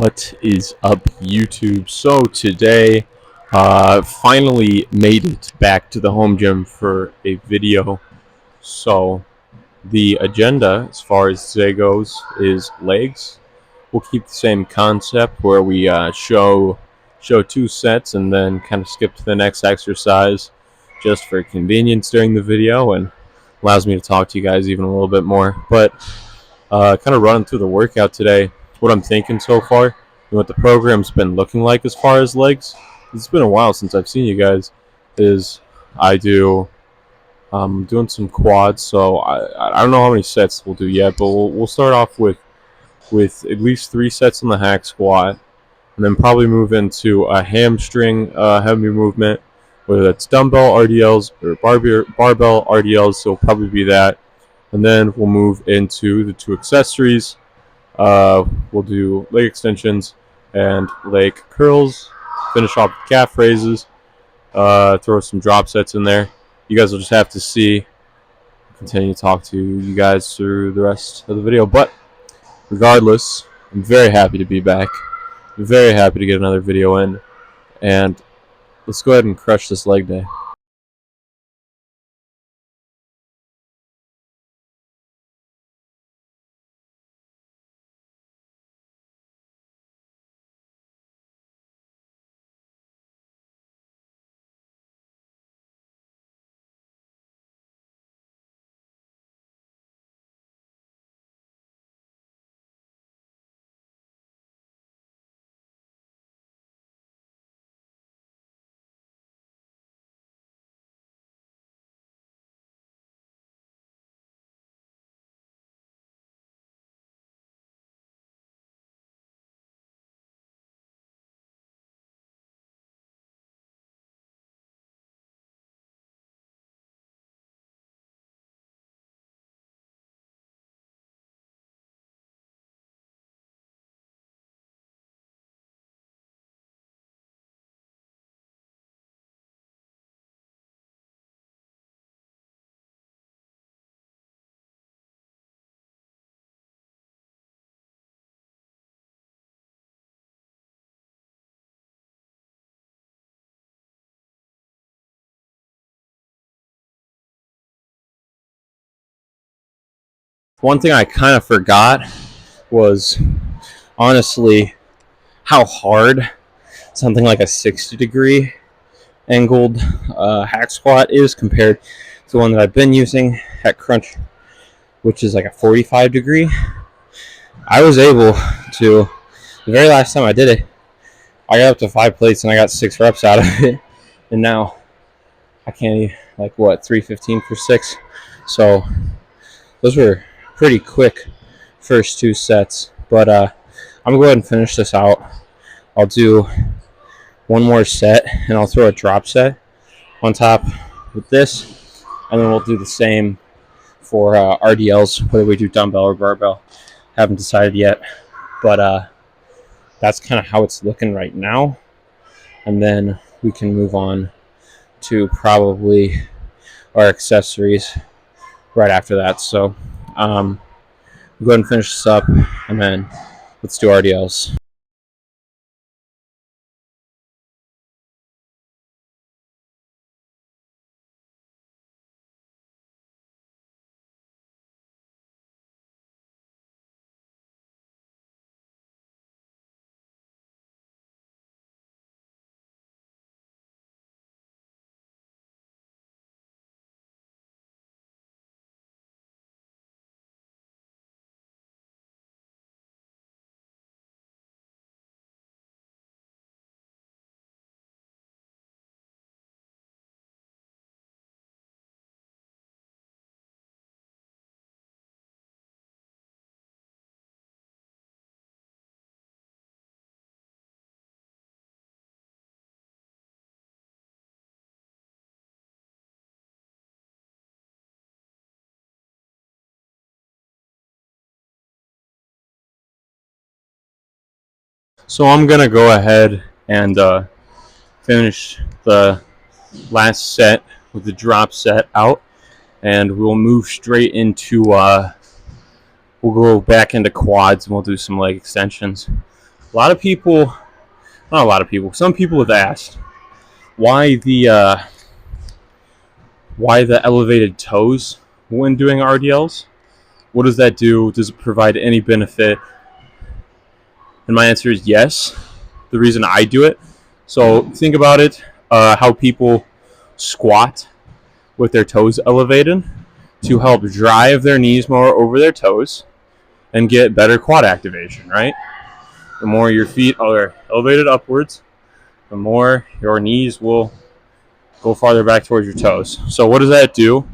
What is up, YouTube? So today, finally made it back to the home gym for a video. So the agenda, as far as today goes, is legs. We'll keep the same concept where we show two sets and then kind of skip to the next exercise, just for convenience during the video, and allows me to talk to you guys even a little bit more. But kind of running through the workout today, what I'm thinking so far, and what the program's been looking like as far as legs. It's been a while since I've seen you guys. Is I do doing some quads, so I don't know how many sets we'll do yet, but we'll start off with at least 3 sets on the hack squat, and then probably move into a hamstring heavy movement, whether that's dumbbell RDLs or barbell RDLs. So it'll probably be that, and then we'll move into the 2 accessories. We'll do leg extensions and leg curls, finish off with calf raises, throw some drop sets in there. You guys will just have to see. Continue to talk to you guys through the rest of the video. But regardless, I'm very happy to be back. I'm very happy to get another video in. And let's go ahead and crush this leg day. One thing I kind of forgot was honestly how hard something like a 60-degree angled hack squat is compared to the one that I've been using at Crunch, which is like a 45-degree. I was able to, the very last time I did it, I got up to 5 plates and I got 6 reps out of it. And now I can't even, 315 for 6. So those were pretty quick first 2 sets. But I'm going to go ahead and finish this out. I'll do one more set and I'll throw a drop set on top with this. And then we'll do the same for RDLs, whether we do dumbbell or barbell. Haven't decided yet. But that's kind of how it's looking right now. And then we can move on to probably our accessories right after that. So we'll go ahead and finish this up, and then let's do RDLs. So I'm going to go ahead and finish the last set with the drop set out, and we'll move straight into we'll go back into quads and we'll do some leg extensions. A lot of people, not a lot of people, some people have asked why the elevated toes when doing RDLs. What does that do? Does it provide any benefit? And my answer is yes. The reason I do it. So think about it, how people squat with their toes elevated to help drive their knees more over their toes and get better quad activation, right? The more your feet are elevated upwards, the more your knees will go farther back towards your toes. So what does that do?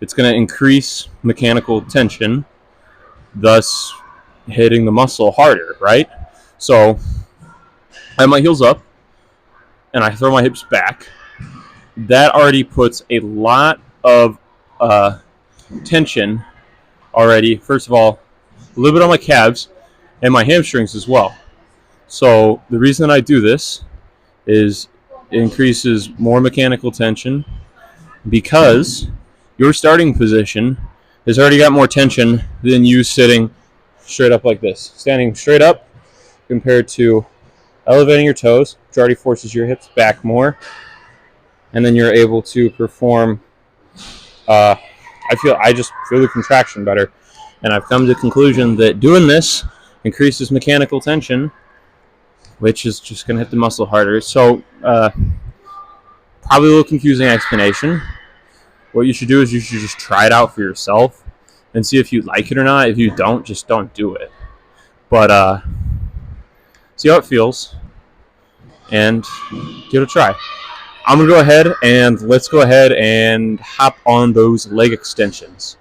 It's going to increase mechanical tension, thus hitting the muscle harder, right? So I have my heels up and I throw my hips back. That already puts a lot of tension already. First of all, a little bit on my calves and my hamstrings as well. So the reason I do this is it increases more mechanical tension because your starting position has already got more tension than you sitting straight up like this. Standing straight up compared to elevating your toes, which already forces your hips back more, and then you're able to perform. I just feel the contraction better, and I've come to the conclusion that doing this increases mechanical tension, which is just going to hit the muscle harder. So probably a little confusing explanation. What you should do is you should just try it out for yourself and see if you like it or not. If you don't, just don't do it. But see how it feels and give it a try. I'm going to go ahead and let's go ahead and hop on those leg extensions.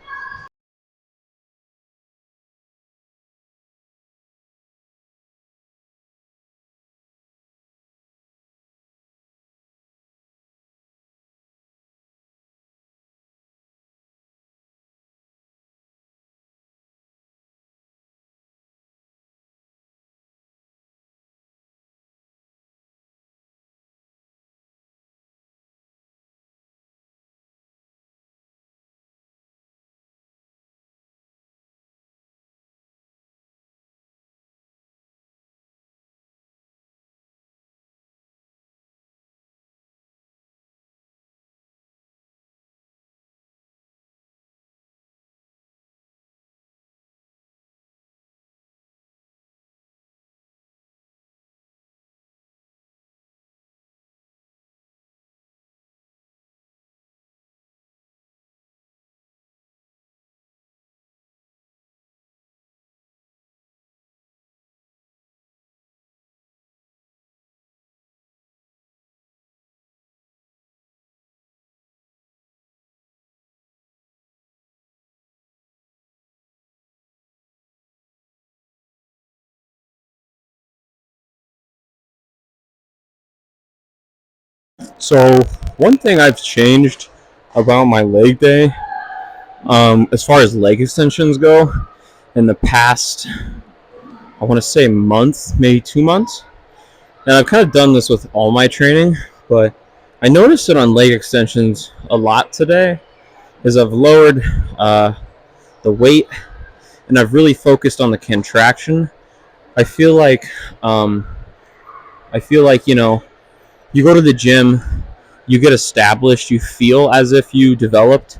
So one thing I've changed about my leg day, as far as leg extensions go, in the past, I want to say month, maybe 2 months, and I've kind of done this with all my training, but I noticed it on leg extensions a lot today, is I've lowered the weight and I've really focused on the contraction. I feel like you go to the gym, you get established, you feel as if you developed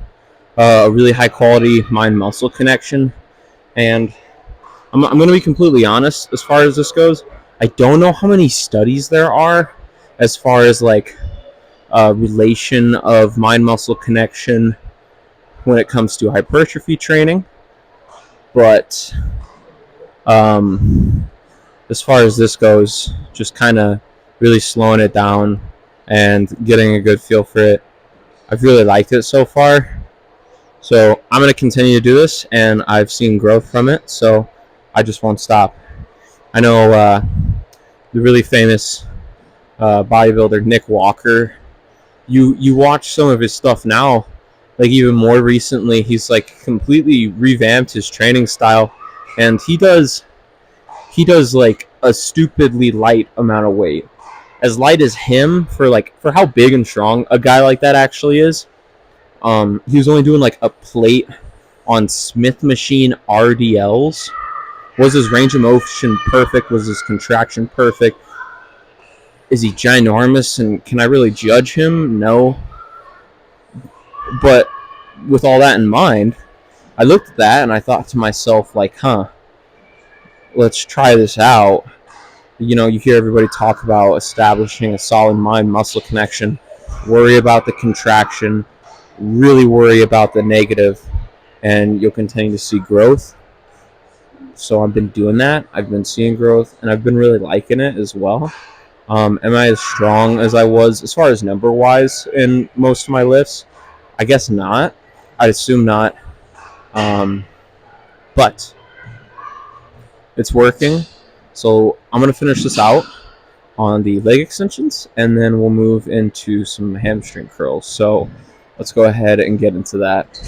a really high quality mind muscle connection. And I'm going to be completely honest as far as this goes. I don't know how many studies there are as far as like relation of mind muscle connection when it comes to hypertrophy training. But as far as this goes, just kind of really slowing it down and getting a good feel for it. I've really liked it so far. So I'm going to continue to do this, and I've seen growth from it, so I just won't stop. I know the really famous bodybuilder Nick Walker, you watch some of his stuff now, like even more recently, he's like completely revamped his training style, and he does like a stupidly light amount of weight. As light as him for how big and strong a guy like that actually is. He was only doing like a plate on Smith machine RDLs, Was his range of motion perfect? Was his contraction perfect? Is he ginormous, and can I really judge him? No. But with all that in mind, I looked at that and I thought to myself, like, let's try this out. You know, you hear everybody talk about establishing a solid mind muscle connection, worry about the contraction, really worry about the negative, and you'll continue to see growth. So I've been doing that. I've been seeing growth, and I've been really liking it as well. Am I as strong as I was as far as number wise in most of my lifts? I guess not. I'd assume not. But it's working. So I'm going to finish this out on the leg extensions, and then we'll move into some hamstring curls. So let's go ahead and get into that.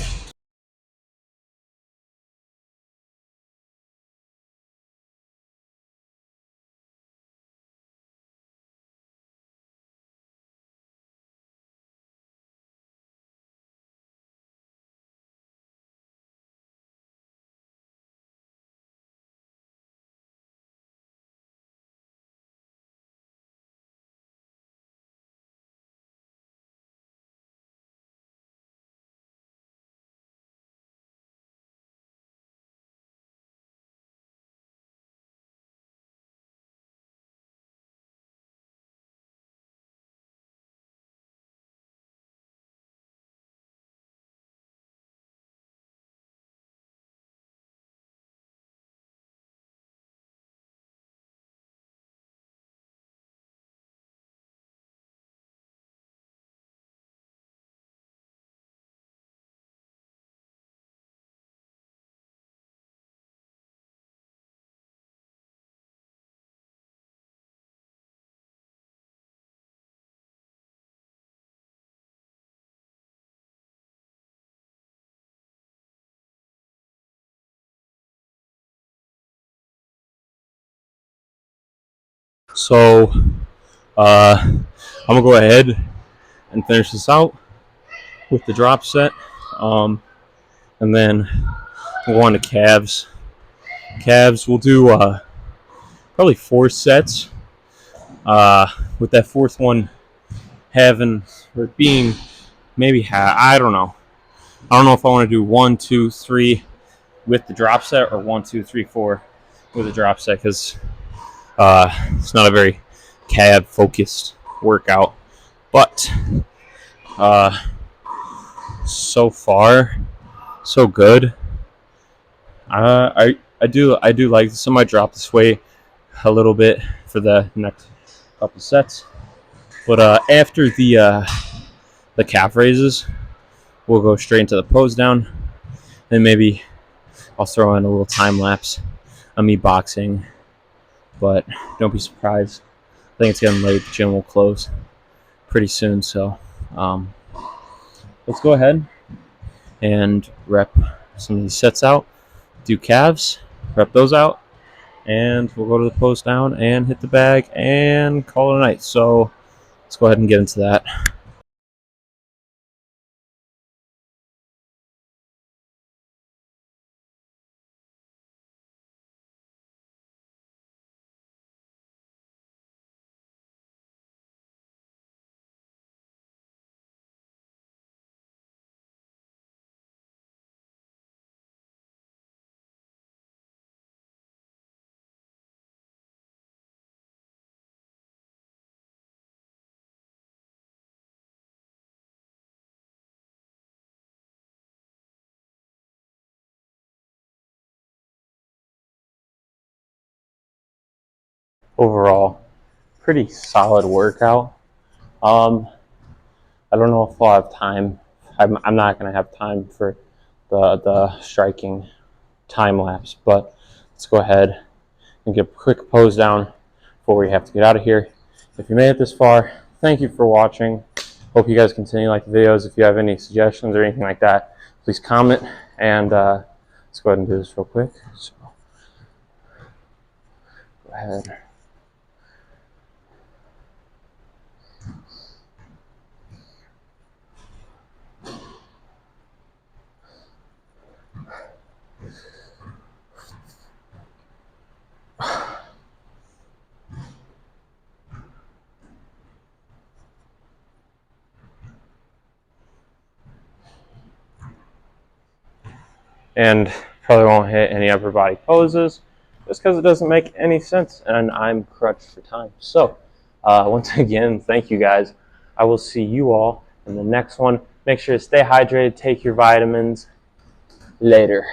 So I'm gonna go ahead and finish this out with the drop set, and then we'll go on to calves. Calves, we'll do probably 4 sets. With that fourth one having or being maybe I don't know. I don't know if I want to do 1, 2, 3 with the drop set or 1, 2, 3, 4 with the drop set because it's not a very calf focused workout. But uh, so far, so good. I do like this. I might drop this weight a little bit for the next couple sets. But after the calf raises, we'll go straight into the pose down, and maybe I'll throw in a little time lapse of me boxing. But don't be surprised. I think it's getting late. The gym will close pretty soon, so um, let's go ahead and rep some of these sets out. Do calves, rep those out, and we'll go to the pose down and hit the bag and call it a night. So let's go ahead and get into that. Overall, pretty solid workout. Um, I don't know if I'll have time. I'm not going to have time for the striking time lapse, but let's go ahead and get a quick pose down before we have to get out of here. If you made it this far, thank you for watching. Hope you guys continue to like the videos. If you have any suggestions or anything like that, please comment, and let's go ahead and do this real quick. So go ahead. and probably won't hit any upper body poses just because it doesn't make any sense and I'm crunched for time. So once again, thank you guys. I will see you all in the next one. Make sure to stay hydrated, take your vitamins. Later.